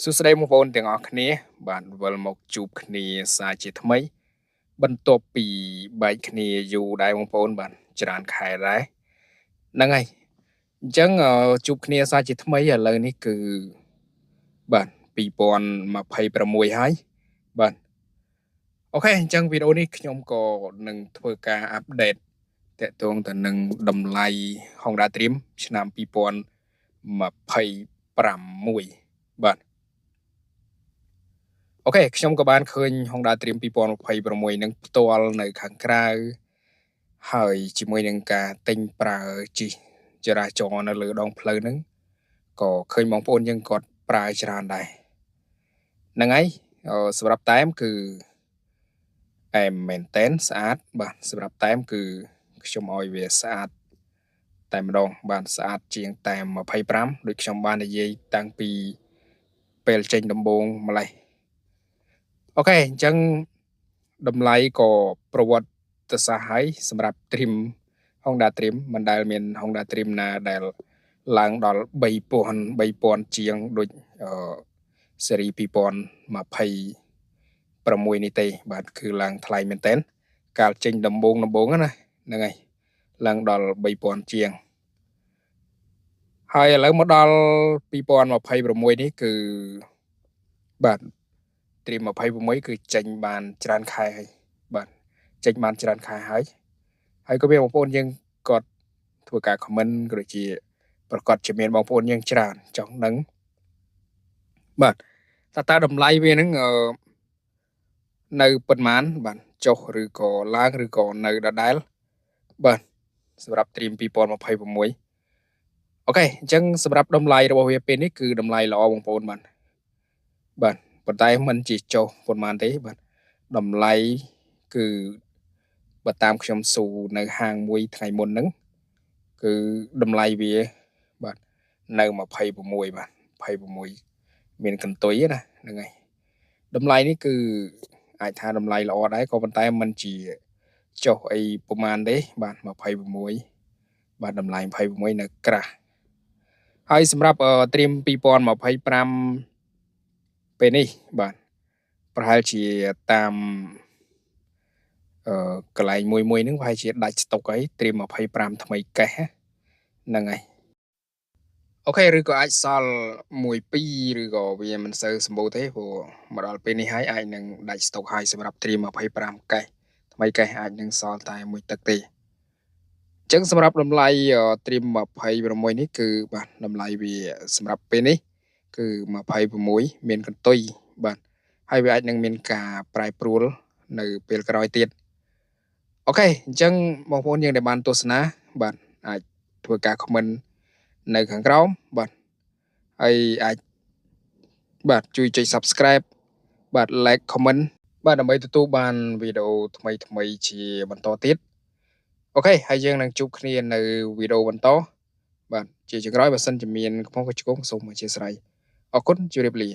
សួស្តីបងប្អូនទាំងអស់គ្នាបាទវិលមកជួបគ្នាសាជាថ្មីបន្ទាប់ពីបែកគ្នាយូរដែរបងប្អូនបាទច្រើនខែដែរហ្នឹងហើយអញ្ចឹងជួបគ្នាសាជាថ្មីឥឡូវនេះគឺបាទ2026ហើយបាទអូខេអញ្ចឹងវីដេអូនេះខ្ញុំក៏នឹងធ្វើការអាប់ដេតតាក់ទងទៅនឹងតម្លៃ Honda Dream ឆ្នាំ2026បាទអូខេខ្ញុំក៏បានឃើញ Honda Dream 2026នឹងផ្ទាល់នៅខាងក្រៅហើយជាមួយនឹងការទិញប្រើជិះចរាចរណ៍នៅលើដងផ្លូវហ្នឹងក៏ឃើញបងប្អូនយើងគាត់ប្រើច្រើនដែរហ្នឹងហើយសម្រាប់តែមគឺអែមមែនតែនស្អាតបាទសម្រាប់តែមគឺខ្ញុំឲ្យវាស្អាតតែម្ដងបានស្អាតជាងតែម25ដូចខ្ញុំបាននិយាយតាំងពីពេលចេញដំបូងម្លេះអូខេអញ្ចឹងតម្លៃក៏ប្រវត្តិសាស្ត្រហើយសម្រាប់ Dream Honda Dream មិនដែលមាន Honda Dream ណាដែលឡើងដល់3000ជាងដូចស៊េរី2026នេះទេបាទគឺឡើងថ្លៃមែនតើកាលចេញដំបូងណាហ្នឹងហើយឡើងដល់3000ជាងហើយឥឡូវមកដល់2026នេះគឺបាទ Dream 26គឺចេញបានច្រើនខែហើយបាទចេញបានច្រើនខែហើយក៏មានបងប្អូនយើងគាត់ធ្វើការ comment ក៏ដូចជាប្រកាសជាមានបងប្អូនយើងច្រើនចង់ដឹងបាទតើតម្លៃវាហ្នឹងនៅប៉ុន្មានបាទចុះឬក៏ឡើងឬក៏នៅដដែលបាទសម្រាប់ Dream 2026អូខេអញ្ចឹងសម្រាប់តម្លៃរបស់វាពេលនេះគឺតម្លៃល្អបងប្អូនបាទប៉ុន្តែมันជាចុះប៉ុន្មានទេបាទតម្លៃគឺបើតាមខ្ញុំស៊ូនៅហាងមួយថ្ងៃមុនហ្នឹងគឺតម្លៃវាបាទនៅ26បាទ26មានកន្ទុយណាហ្នឹងហើយតម្លៃនេះគឺអាចថាតម្លៃល្អដែរក៏ប៉ុន្តែมันជាចុះអីប្រហែលទេបាទ26បាទតម្លៃ26នៅក្រាស់ហើយសម្រាប់Dream 2025ពេលនេះបាទប្រហែលជាតាមកន្លែងមួយហ្នឹងប្រហែលជាដាច់ស្តុកហើយ Dream 25ថ្មីកេះហ្នឹងហើយអូខេឬក៏អាចសល់1 2ឬក៏វាមិនសូវសម្បូរទេព្រោះមកដល់ពេលនេះហើយអាចនឹងដាច់ស្តុកហើយសម្រាប់ Dream 25កេះថ្មីកេះអាចនឹងសល់តែមួយទឹកទេអញ្ចឹងសម្រាប់តម្លៃDream 26នេះគឺបាទតម្លៃវាសម្រាប់ពេលនេះគឺ26មានកន្ទុយបាទហើយវាអាចនឹងមានការប្រែប្រួលនៅពេលក្រោយទៀតអូខេអញ្ចឹងបងប្អូនយើងដែលបានទស្សនាបាទអាចធ្វើការ comment នៅខាងក្រោមបាទហើយអាចបាទជួយចុច subscribe បាទ like comment បាទដើម្បីទទួលបានវីដេអូថ្មីជាបន្តទៀតអូខេហើយយើងនឹងជួបគ្នានៅវីដេអូបន្តបាទជាចុងក្រោយបើសិនជាមានកំហុសឆ្គងសូមអធិស្ឋានអរគុណជម្រាបលា